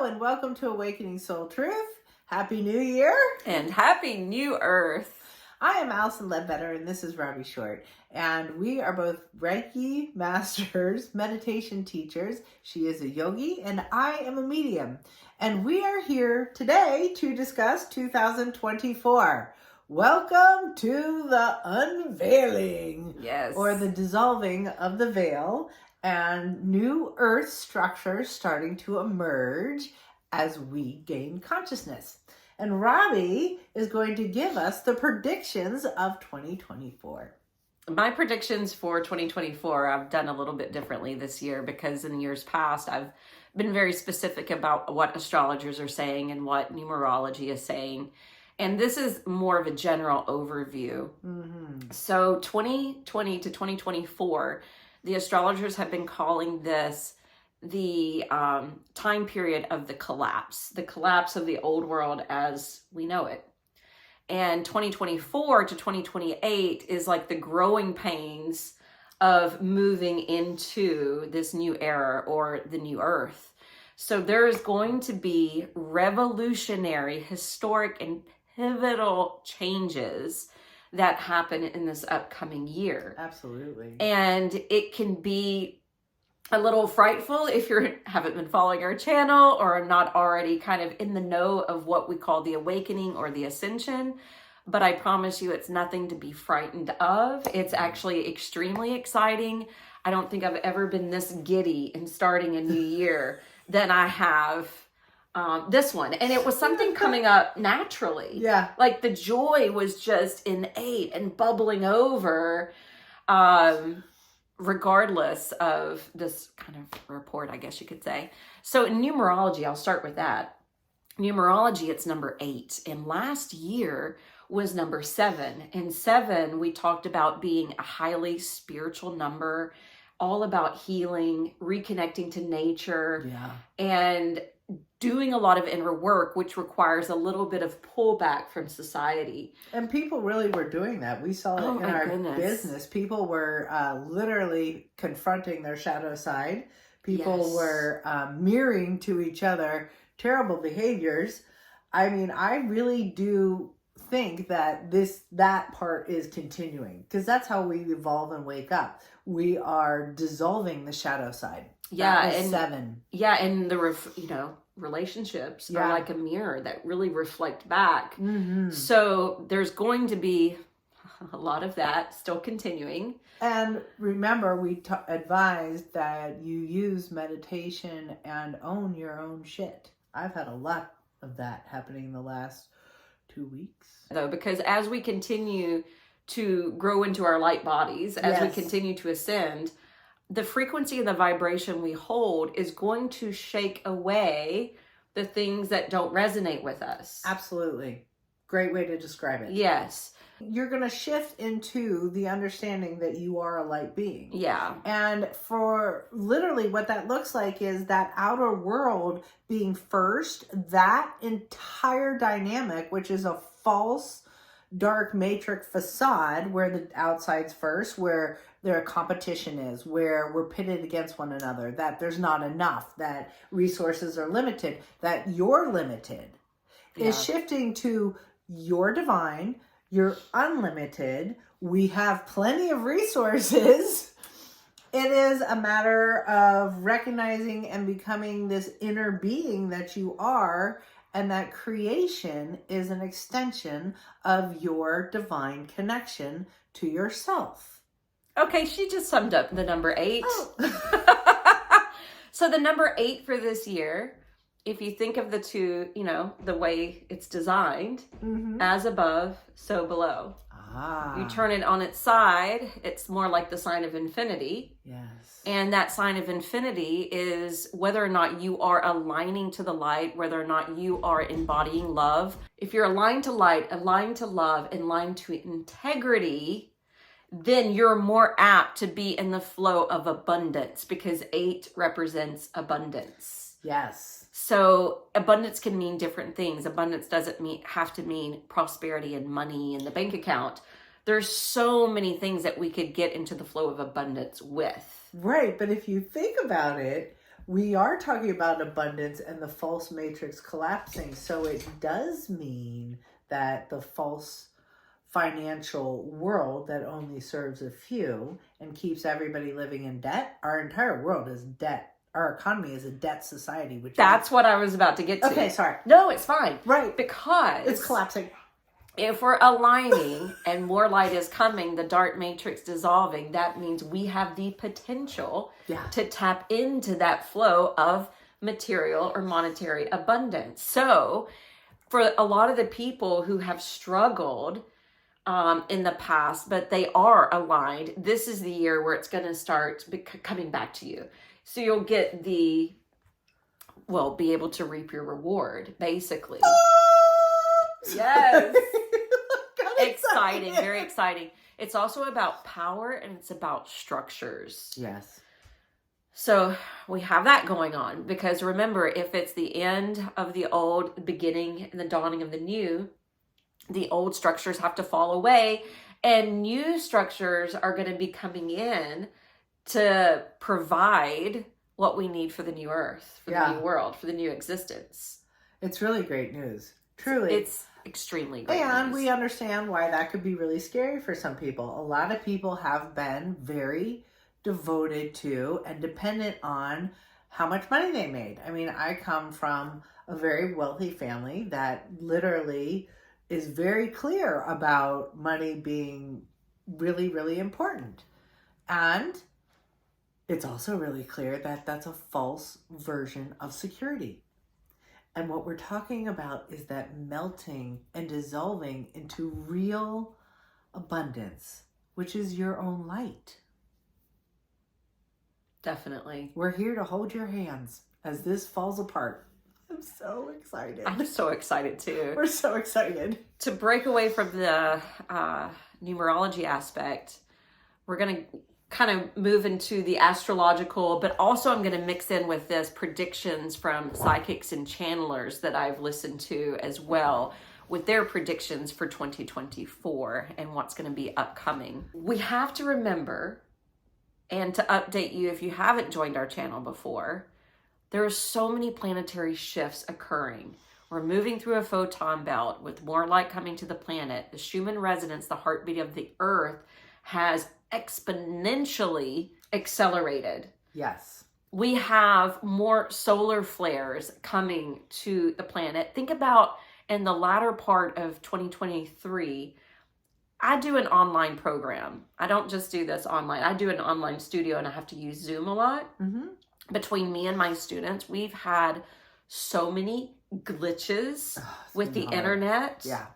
and welcome to Awakening Soul Truth. Happy New Year. And Happy New Earth. I am Allison Ledbetter and this is Robbie Short. And we are both Reiki masters, meditation teachers. She is a yogi and I am a medium. And we are here today to discuss 2024. Welcome to the unveiling. Yes. Or the dissolving of the veil. And new earth structures starting to emerge as we gain consciousness. And Robbie is going to give us the predictions of 2024. My predictions for 2024, I've done a little bit differently this year because in years past, I've been very specific about what astrologers are saying and what numerology is saying. And this is more of a general overview. Mm-hmm. So 2020 to 2024, the astrologers have been calling this the time period of the collapse of the old world as we know it. And 2024 to 2028 is like the growing pains of moving into this new era or the new earth. So there is going to be revolutionary, historic, and pivotal changes that happen in this upcoming year. Absolutely. And it can be a little frightful if you haven't been following our channel or are not already kind of in the know of what we call the awakening or the ascension. But I promise you it's nothing to be frightened of. It's actually extremely exciting. I don't think I've ever been this giddy in starting a new year than I have this one. And it was something coming up naturally. Yeah. Like the joy was just innate and bubbling over, regardless of this kind of report, I guess you could say. So in numerology, I'll start with that. Numerology, it's number 8. And last year was number 7. And 7, we talked about being a highly spiritual number, all about healing, reconnecting to nature, and doing a lot of inner work, which requires a little bit of pullback from society. And people really were doing that. We saw it in our business. People were literally confronting their shadow side. People were mirroring to each other terrible behaviors. I mean, I really do think that that part is continuing because that's how we evolve and wake up. We are dissolving the shadow side. Yeah, and 7. Yeah, and the relationships are like a mirror that really reflect back. Mm-hmm. So there's going to be a lot of that still continuing. And remember, we advised that you use meditation and own your own shit. I've had a lot of that happening the last 2 weeks. Though, because as we continue to grow into our light bodies, as we continue to ascend, the frequency and the vibration we hold is going to shake away the things that don't resonate with us. Absolutely. Great way to describe it. Yes. You're going to shift into the understanding that you are a light being. Yeah. And for literally what that looks like is that outer world being first, that entire dynamic, which is a false dark matrix facade where the outside's first, where their competition is, where we're pitted against one another, that there's not enough, that resources are limited, that you're limited, is shifting to you're divine, you're unlimited, we have plenty of resources. It is a matter of recognizing and becoming this inner being that you are, and that creation is an extension of your divine connection to yourself. Okay, she just summed up the number 8. Oh. So the number 8 for this year, if you think of the two, the way it's designed, as above, so below. You turn it on its side, it's more like the sign of infinity. Yes. And that sign of infinity is whether or not you are aligning to the light, whether or not you are embodying love. If you're aligned to light, aligned to love, aligned to integrity, then you're more apt to be in the flow of abundance because 8 represents abundance. Yes. So abundance can mean different things. Abundance doesn't have to mean prosperity and money in the bank account. There's so many things that we could get into the flow of abundance with. Right, but if you think about it, we are talking about abundance and the false matrix collapsing. So it does mean that the false financial world that only serves a few and keeps everybody living in debt. Our entire world is debt. Our economy is a debt society, which That's what I was about to get to. Okay, sorry. No, it's fine. Right. Because it's collapsing. If we're aligning and more light is coming, the dark matrix dissolving, that means we have the potential to tap into that flow of material or monetary abundance. So for a lot of the people who have struggled in the past, but they are aligned, this is the year where it's going to start coming back to you. So you'll get be able to reap your reward, basically. Yes. Exciting, very exciting. It's also about power and it's about structures. Yes. So we have that going on because remember, if it's the end of the old, the beginning and the dawning of the new, the old structures have to fall away and new structures are going to be coming in to provide what we need for the new earth, for the new world, for the new existence. It's really great news. Truly. It's extremely great And news. we understand why that could be really scary for some people. A lot of people have been very devoted to and dependent on how much money they made. I mean, I come from a very wealthy family that literally is very clear about money being really, really important. And it's also really clear that that's a false version of security. And what we're talking about is that melting and dissolving into real abundance, which is your own light. Definitely. We're here to hold your hands as this falls apart. I'm so excited. I'm so excited too. We're so excited. To break away from the numerology aspect, we're going to kind of move into the astrological, but also I'm going to mix in with this predictions from psychics and channelers that I've listened to as well with their predictions for 2024 and what's going to be upcoming. We have to remember, and to update you if you haven't joined our channel before, there are so many planetary shifts occurring. We're moving through a photon belt with more light coming to the planet. The Schumann resonance, the heartbeat of the earth, has exponentially accelerated. Yes. We have more solar flares coming to the planet. Think about in the latter part of 2023, I do an online program. I don't just do this online. I do an online studio and I have to use Zoom a lot. Mm-hmm. Between me and my students, we've had so many glitches with the internet. Yeah.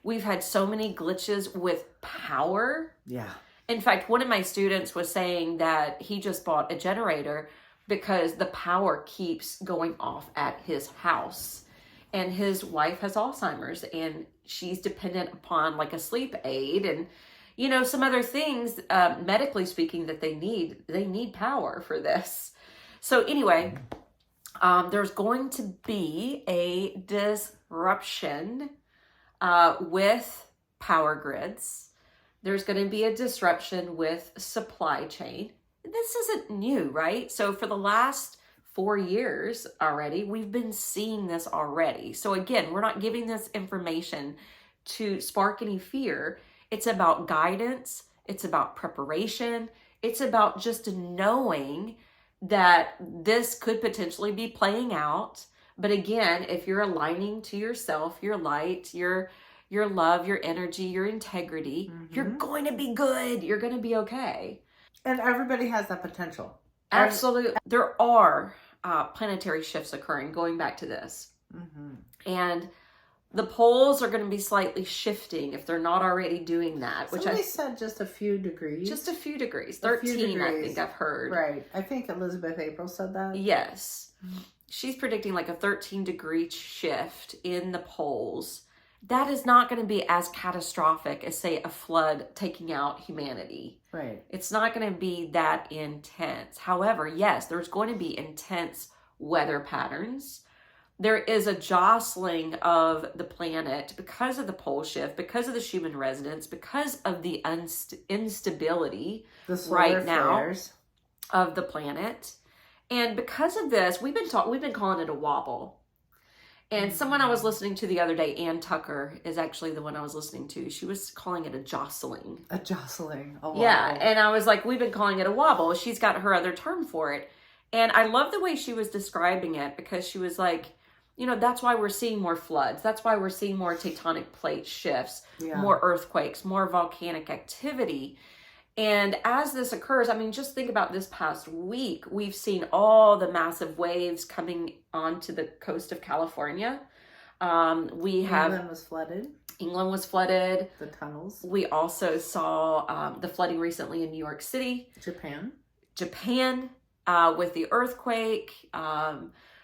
We've had so many glitches with power. Yeah. In fact, one of my students was saying that he just bought a generator because the power keeps going off at his house. And his wife has Alzheimer's and she's dependent upon like a sleep aid and, you know, some other things, medically speaking, that they need power for this. So anyway, there's going to be a disruption with power grids. There's going to be a disruption with supply chain. This isn't new, right? So for the last 4 years already, we've been seeing this already. So again, we're not giving this information to spark any fear. It's about guidance. It's about preparation. It's about just knowing that this could potentially be playing out. But again, if you're aligning to yourself, your light, your love, your energy, your integrity, you're going to be good. You're going to be okay. And everybody has that potential. Absolutely. There are planetary shifts occurring, going back to this. And the poles are going to be slightly shifting if they're not already doing that. Which Somebody said just a few degrees. Just a few degrees. 13, I think I've heard. Right. I think Elizabeth April said that. Yes. She's predicting like a 13-degree shift in the poles. That is not going to be as catastrophic as, say, a flood taking out humanity. Right. It's not going to be that intense. However, yes, there's going to be intense weather patterns. There is a jostling of the planet because of the pole shift, because of the Schumann resonance, because of the instability The right flares. now of the planet. And because of this, we've been calling it a wobble. And someone I was listening to the other day, Ann Tucker, is actually the one I was listening to. She was calling it a jostling. A jostling. A wobble. Yeah. And I was like, we've been calling it a wobble. She's got her other term for it. And I love the way she was describing it, because she was like, that's why we're seeing more floods. That's why we're seeing more tectonic plate shifts, more earthquakes, more volcanic activity. And as this occurs, I mean, just think about this past week. We've seen all the massive waves coming onto the coast of California. England was flooded. England was flooded. The tunnels. We also saw the flooding recently in New York City. Japan with the earthquake.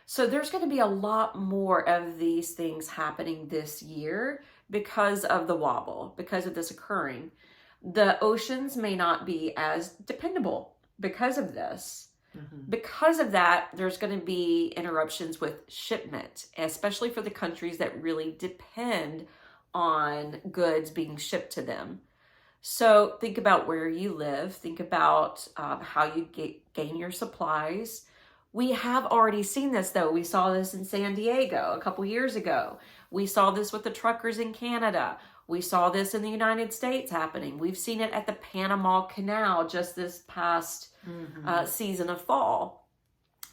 So there's going to be a lot more of these things happening this year because of the wobble, because of this occurring. The oceans may not be as dependable because of this. Because of that, there's going to be interruptions with shipment, especially for the countries that really depend on goods being shipped to them. So think about where you live. Think about how you gain your supplies. We have already seen this, though. We saw this in San Diego a couple years ago. We saw this with the truckers in Canada. We saw this in the United States happening. We've seen it at the Panama Canal just this past season of fall.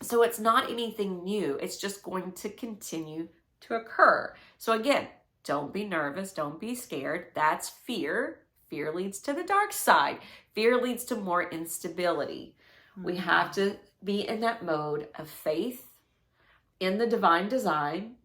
So it's not anything new. It's just going to continue to occur. So again, don't be nervous. Don't be scared. That's fear. Fear leads to the dark side. Fear leads to more instability. We have to be in that mode of faith in the divine design.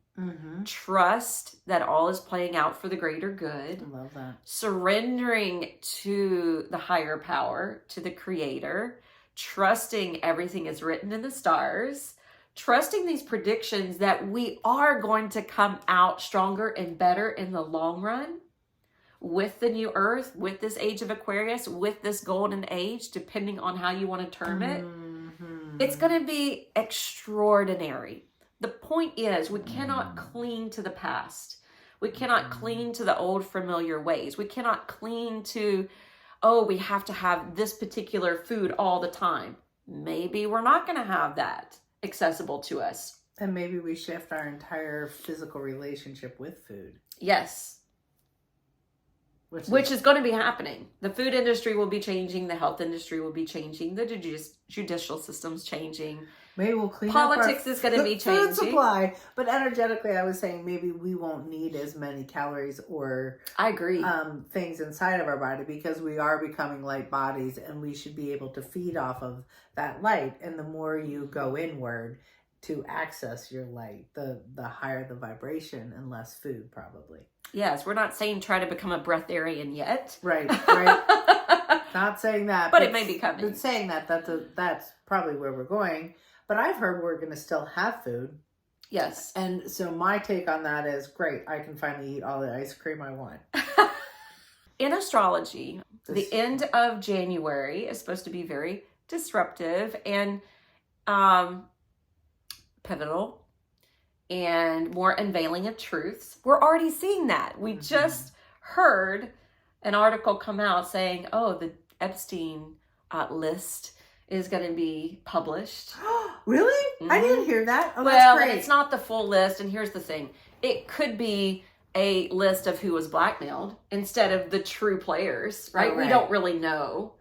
Trust that all is playing out for the greater good. I love that. Surrendering to the higher power, to the creator. Trusting everything is written in the stars. Trusting these predictions that we are going to come out stronger and better in the long run with the new earth, with this age of Aquarius, with this golden age, depending on how you want to term it. It's going to be extraordinary. The point is, we cannot cling to the past. We cannot cling to the old familiar ways. We cannot cling to, we have to have this particular food all the time. Maybe we're not going to have that accessible to us. And maybe we shift our entire physical relationship with food. Yes. Which is going to be happening. The food industry will be changing. The health industry will be changing. The judicial system's changing. Maybe we'll clean Politics up our is going to be changing. Food supply. But energetically, I was saying maybe we won't need as many calories or I agree. Things inside of our body, because we are becoming light bodies, and we should be able to feed off of that light. And the more you go inward to access your light, the higher the vibration and less food probably. Yes, we're not saying try to become a breatharian yet. Right. Not saying that. But it may be coming. But saying that's probably where we're going. But I've heard we're going to still have food. Yes. And so my take on that is, great, I can finally eat all the ice cream I want. In astrology, the end of January is supposed to be very disruptive and pivotal and more unveiling of truths. We're already seeing that. We just heard an article come out saying, the Epstein list is going to be published. Really? I didn't hear that. Oh, well, that's great. It's not the full list. And here's the thing. It could be a list of who was blackmailed instead of the true players, right? Oh, right. We don't really know.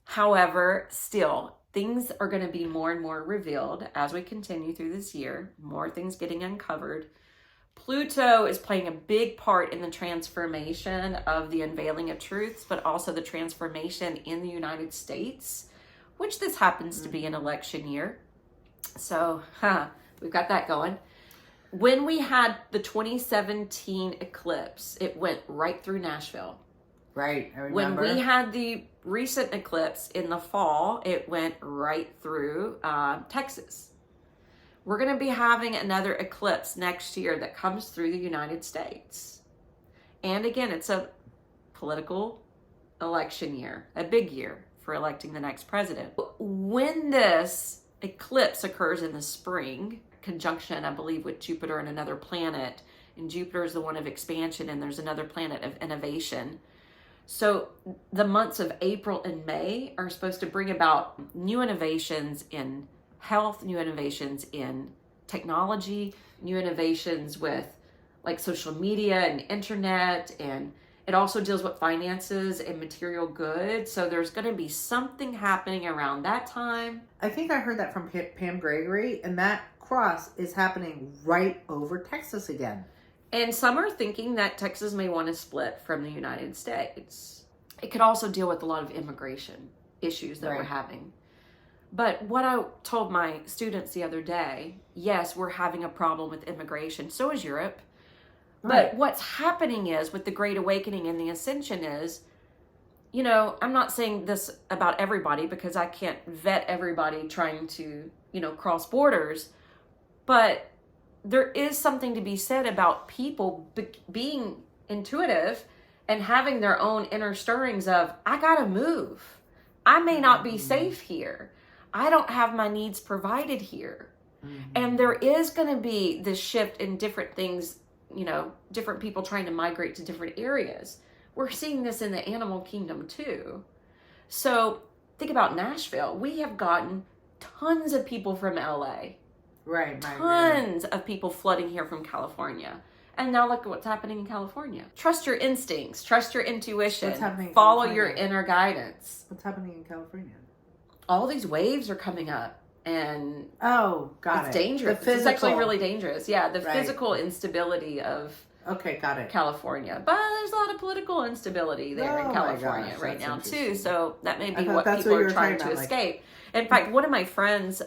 However, still, things are going to be more and more revealed as we continue through this year. More things getting uncovered. Pluto is playing a big part in the transformation of the unveiling of truths, but also the transformation in the United States, which this happens to be an election year. So, we've got that going. When we had the 2017 eclipse, it went right through Nashville. Right, I remember. When we had the recent eclipse in the fall, it went right through Texas. We're going to be having another eclipse next year that comes through the United States. And again, it's a political election year, a big year for electing the next president. When this eclipse occurs in the spring, conjunction, I believe, with Jupiter and another planet, and Jupiter is the one of expansion, and there's another planet of innovation. So the months of April and May are supposed to bring about new innovations in health, new innovations in technology, new innovations with like social media and internet, and it also deals with finances and material goods. So there's going to be something happening around that time. I think I heard that from Pam Gregory, and that cross is happening right over Texas again. And some are thinking that Texas may want to split from the United States. It could also deal with a lot of immigration issues that we're having. But what I told my students the other day, yes, we're having a problem with immigration. So is Europe. But what's happening is with the Great Awakening and the Ascension is, you know, I'm not saying this about everybody because I can't vet everybody trying to, you know, cross borders. But there is something to be said about people being intuitive and having their own inner stirrings of, I gotta move. I may not be safe here. I don't have my needs provided here. And there is going to be this shift in different things, you know, different people trying to migrate to different areas. We're seeing this in the animal kingdom too. So think about Nashville. We have gotten tons of people from LA. Right. Tons of people flooding here from California. And now look at what's happening in California. Trust your instincts. Trust your intuition. What's happening in Follow California? your inner guidance. What's happening in California? All these waves are coming up. And it's dangerous. It's actually really dangerous. Yeah, the physical instability of got it. California. But there's a lot of political instability there in California right now too. So that may be what people are trying to escape. In fact, one of my friends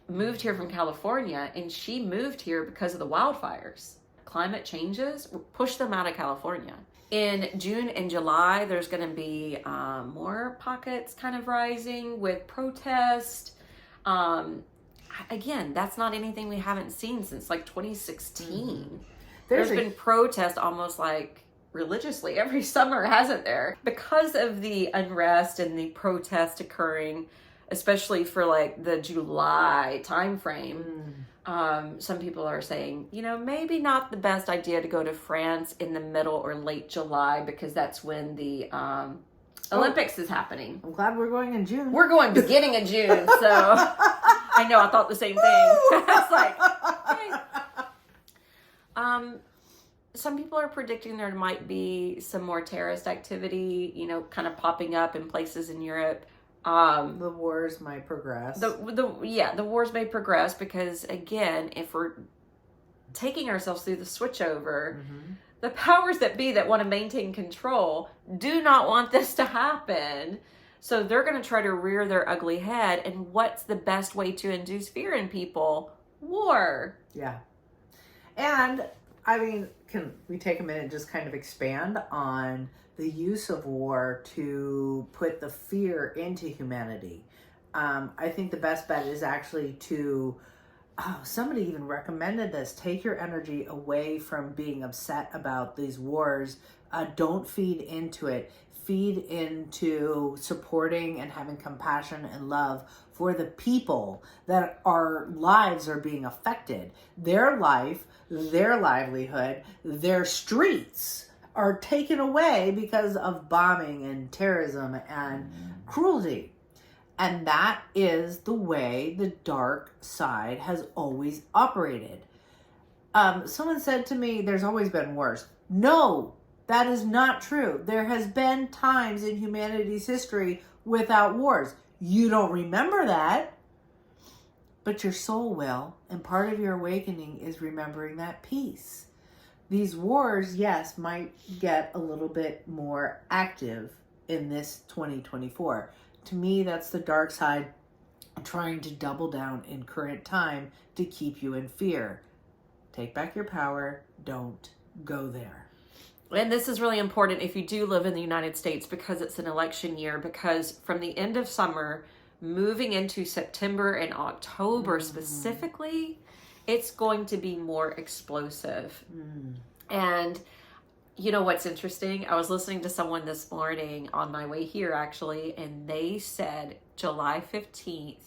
moved here from California, and she moved here because of the wildfires. Climate changes pushed them out of California. In June and July, there's going to be more pockets kind of rising with protest. Again, that's not anything we haven't seen since like 2016. There's been protest almost like religiously every summer, hasn't there? Because of the unrest and the protest occurring, especially for like the July time frame. Some people are saying, you know, maybe not the best idea to go to France in the middle or late July because that's when the Olympics is happening. I'm glad we're going in June. We're going beginning of June, so I know I thought the same thing. It's like, okay. Some people are predicting there might be some more terrorist activity, you know, kind of popping up in places in Europe. The wars might progress. The wars may progress because, again, if we're taking ourselves through the switchover, the powers that be that want to maintain control do not want this to happen. So they're going to try to rear their ugly head. And what's the best way to induce fear in people? War. Yeah. And, I mean, can we take a minute and just kind of expand on the use of war to put the fear into humanity? I think the best bet is actually to, somebody even recommended this, take your energy away from being upset about these wars. Don't feed into it. Feed into supporting and having compassion and love for the people that our lives are being affected. Their life, their livelihood, their streets are taken away because of bombing and terrorism and cruelty. And that is the way the dark side has always operated. Someone said to me, there's always been wars. No, that is not true. There has been times in humanity's history without wars. You don't remember that, but your soul will. And part of your awakening is remembering that peace. These wars, yes, might get a little bit more active in this 2024. To me, that's the dark side trying to double down in current time to keep you in fear. Take back your power. Don't go there. And this is really important if you do live in the United States because it's an election year, because from the end of summer, moving into September and October specifically, it's going to be more explosive. And you know what's interesting? I was listening to someone this morning on my way here, actually, and they said July 15th,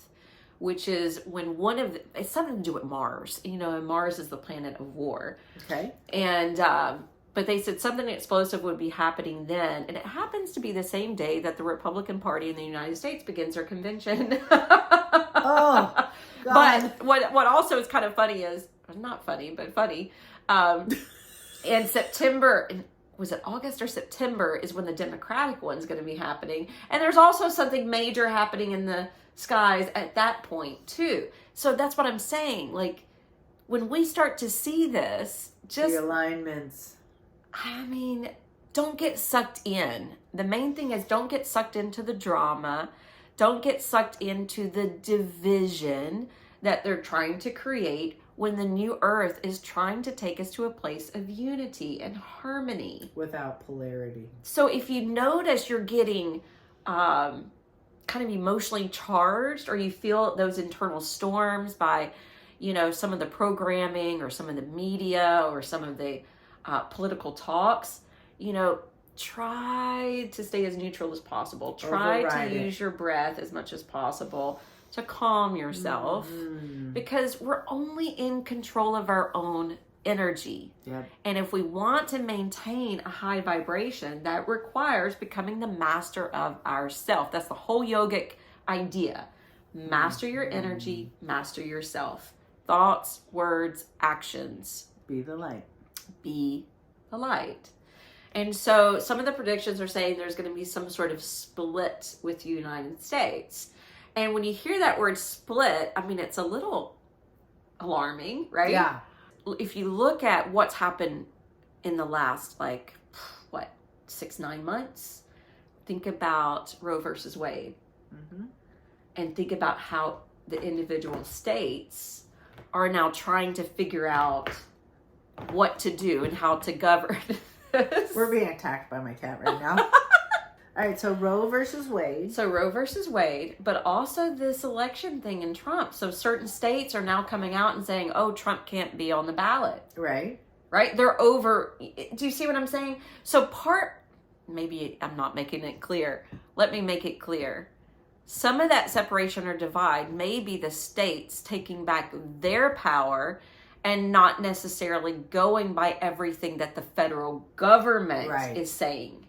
which is when it's something to do with Mars, you know, and Mars is the planet of war. Okay. And, but they said something explosive would be happening then. And it happens to be the same day that the Republican Party in the United States begins their convention. Oh, God. But what also is kind of funny is, not funny, but funny, in September, was it August or September, is when the Democratic one's going to be happening. And there's also something major happening in the skies at that point too. So that's what I'm saying. Like, when we start to see this, just the alignments. I mean, don't get sucked in. The main thing is, don't get sucked into the drama. Don't get sucked into the division that they're trying to create when the new earth is trying to take us to a place of unity and harmony. Without polarity. So if you notice you're getting kind of emotionally charged, or you feel those internal storms by, some of the programming or some of the media or some of the political talks, try to stay as neutral as possible. Try Override to it. use your breath as much as possible to calm yourself, because we're only in control of our own energy. Yep. And if we want to maintain a high vibration, that requires becoming the master of ourself. That's the whole yogic idea. Master your energy, master yourself. Thoughts, words, actions. Be the light. Be the light. And so some of the predictions are saying there's going to be some sort of split with the United States. And when you hear that word split, I mean, it's a little alarming, right? Yeah. If you look at what's happened in the last, 6-9 months, think about Roe versus Wade. Mm-hmm. And think about how the individual states are now trying to figure out what to do and how to govern. We're being attacked by my cat right now. All right, so Roe versus Wade. So Roe versus Wade, but also this election thing in Trump. So certain states are now coming out and saying, oh, Trump can't be on the ballot. Right. Right? They're over. Do you see what I'm saying? So maybe I'm not making it clear. Let me make it clear. Some of that separation or divide may be the states taking back their power and not necessarily going by everything that the federal government is saying.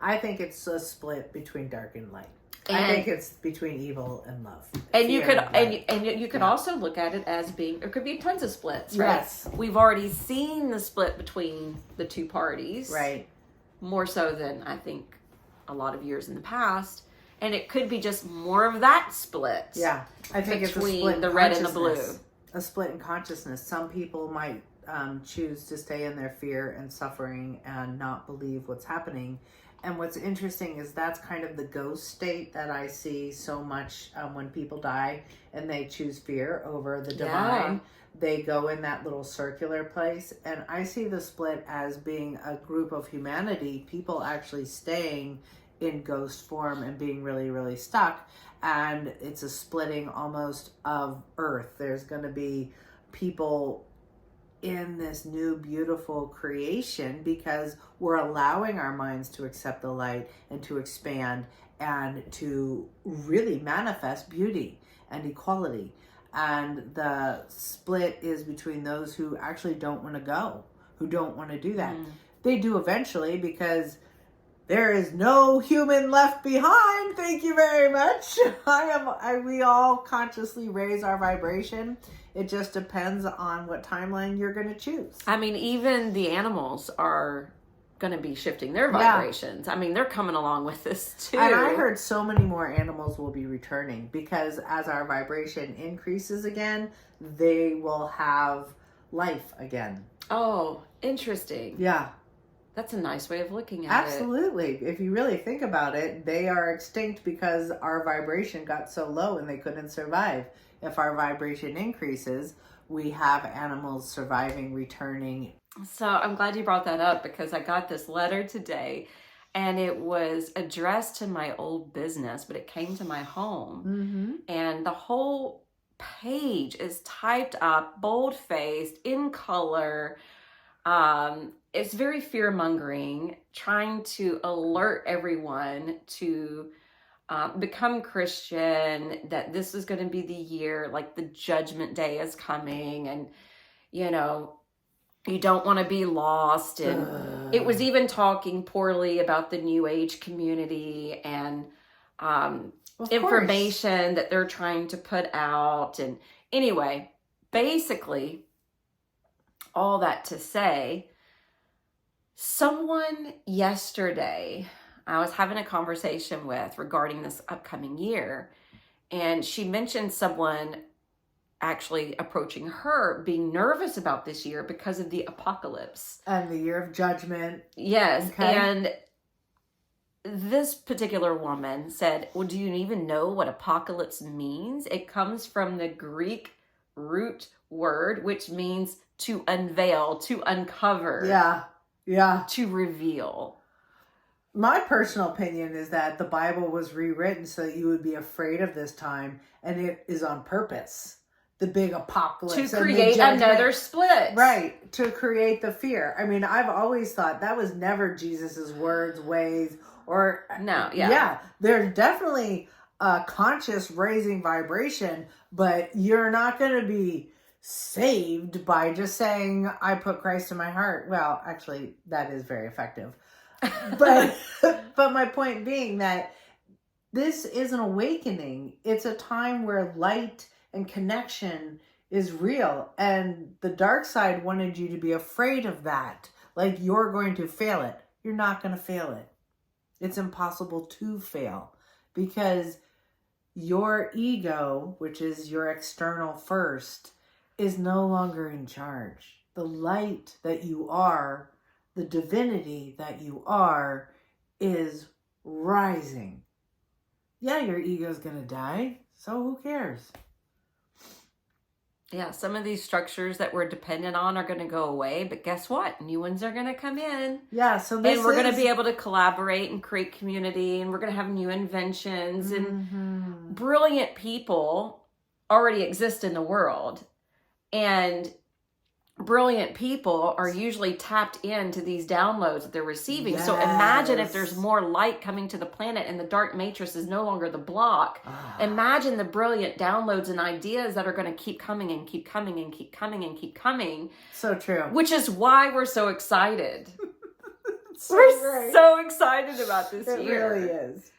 I think it's a split between dark and light. And I think it's between evil and love. And you could also look at it as being, there could be tons of splits, right? Yes. We've already seen the split between the two parties. Right. More so than I think a lot of years in the past. And it could be just more of that split. Yeah. I think it's a split between the red and the blue. A split in consciousness. Some people might choose to stay in their fear and suffering and not believe what's happening. And what's interesting is that's kind of the ghost state that I see so much when people die and they choose fear over the divine. Yeah. They go in that little circular place. And I see the split as being a group of humanity, people actually staying in ghost form and being really, really stuck. And it's a splitting almost of Earth. There's going to be people in this new beautiful creation because we're allowing our minds to accept the light and to expand and to really manifest beauty and equality. And the split is between those who actually don't want to go, who don't want to do that. They do eventually, because there is no human left behind. Thank you very much. We all consciously raise our vibration. It just depends on what timeline you're going to choose. I mean, even the animals are going to be shifting their vibrations. Yeah. I mean, they're coming along with this too. And I heard so many more animals will be returning because as our vibration increases again, they will have life again. Oh, interesting. Yeah. That's a nice way of looking at Absolutely. If you really think about it, they are extinct because our vibration got so low and they couldn't survive. If our vibration increases, we have animals surviving, returning. So I'm glad you brought that up, because I got this letter today and it was addressed to my old business, but it came to my home. Mm-hmm. And the whole page is typed up, bold-faced, in color. It's very fear-mongering, trying to alert everyone to become Christian, that this is going to be the year, like the judgment day is coming, and you don't want to be lost. And it was even talking poorly about the New Age community and Of information that they're trying to put out. And anyway, basically, all that to say, someone yesterday I was having a conversation with regarding this upcoming year, and she mentioned someone actually approaching her being nervous about this year because of the apocalypse and the year of judgment. Yes. Okay. And this particular woman said, well, do you even know what apocalypse means? It comes from the Greek root word, which means to unveil, to uncover, Yeah. to reveal. My personal opinion is that the Bible was rewritten so that you would be afraid of this time, and it is on purpose. The big apocalypse. To create another split. Right. To create the fear. I mean, I've always thought that was never Jesus's words, ways, or... No, yeah. Yeah. There's definitely a conscious raising vibration, but you're not going to be saved by just saying, I put Christ in my heart. Well, actually, that is very effective. But my point being that this is an awakening. It's a time where light and connection is real, and the dark side wanted you to be afraid of that, like you're going to fail it. You're not going to fail it. It's impossible to fail, because your ego, which is your external first, is no longer in charge. The light that you are, the divinity that you are, is rising. Yeah, your ego's gonna die, so who cares? Yeah, some of these structures that we're dependent on are going to go away, but guess what? New ones are going to come in. Yeah, so this and we're going to be able to collaborate and create community, and we're going to have new inventions, and brilliant people already exist in the world. And brilliant people are usually tapped into these downloads that they're receiving. Yes. So imagine if there's more light coming to the planet and the dark matrix is no longer the block. Imagine the brilliant downloads and ideas that are going to keep coming and keep coming and keep coming and keep coming. So true. Which is why we're so excited. We're so excited about this year. It really is.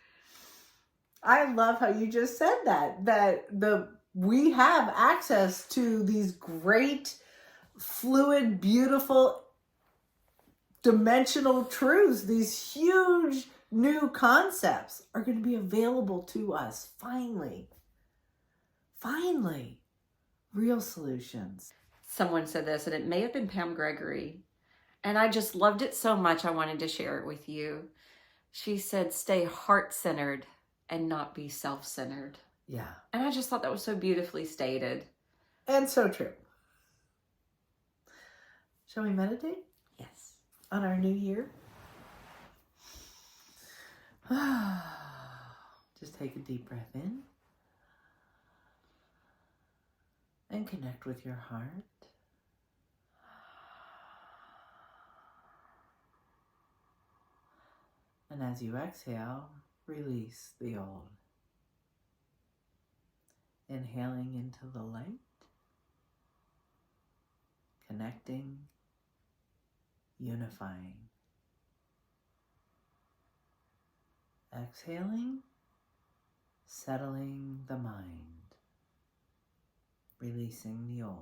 I love how you just said that we have access to these great, fluid, beautiful, dimensional truths. These huge new concepts are going to be available to us. Finally, real solutions. Someone said this, and it may have been Pam Gregory, and I just loved it so much I wanted to share it with you. She said, stay heart-centered and not be self-centered. Yeah. And I just thought that was so beautifully stated. And so true. Shall we meditate? Yes. On our new year? Just take a deep breath in. And connect with your heart. And as you exhale, release the old. Inhaling into the light. Connecting. Unifying. Exhaling. Settling the mind. Releasing the old.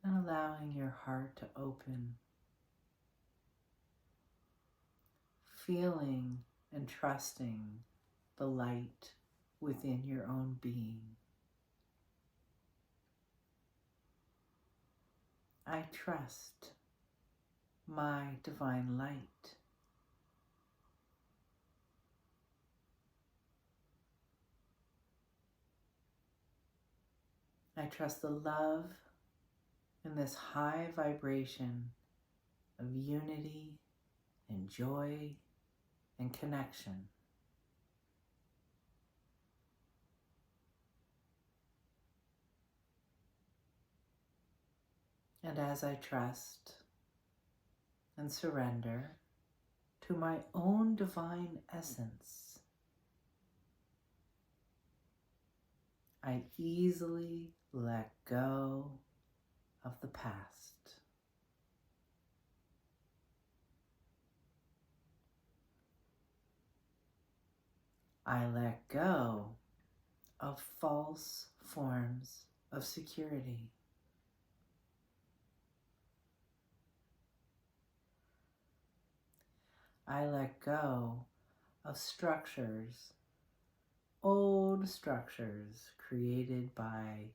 And allowing your heart to open. Feeling and trusting the light within your own being. I trust my divine light. I trust the love in this high vibration of unity and joy and connection. And as I trust and surrender to my own divine essence, I easily let go of the past. I let go of false forms of security. I let go of structures, old structures created by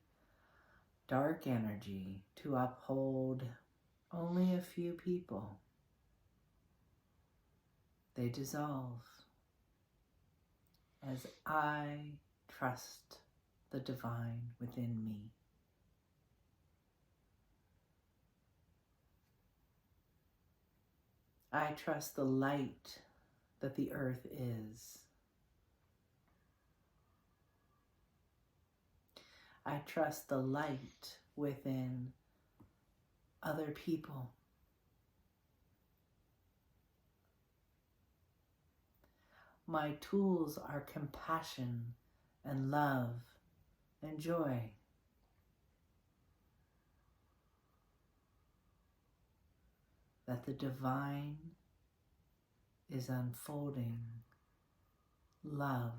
dark energy to uphold only a few people. They dissolve as I trust the divine within me. I trust the light that the earth is. I trust the light within other people. My tools are compassion and love and joy. That the divine is unfolding love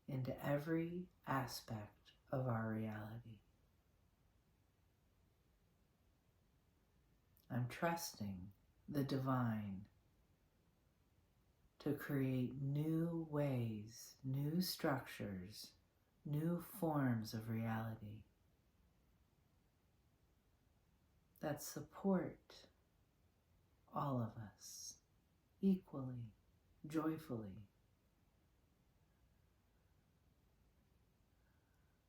into every aspect of our reality. I'm trusting the divine to create new ways, new structures, new forms of reality that support all of us equally, joyfully.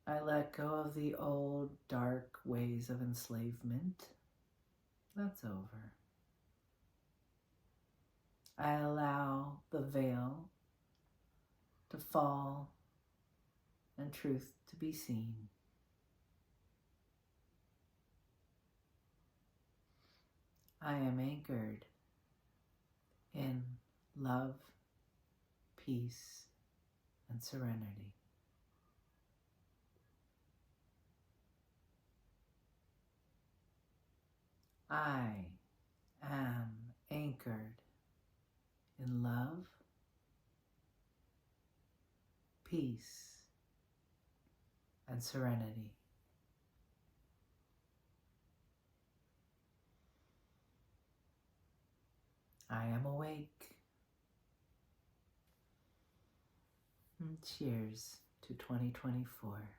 I let go of the old dark ways of enslavement. That's over. I allow the veil to fall and truth to be seen. I am anchored in love, peace, and serenity. I am anchored in love, peace, and serenity. I am awake. And cheers to 2024.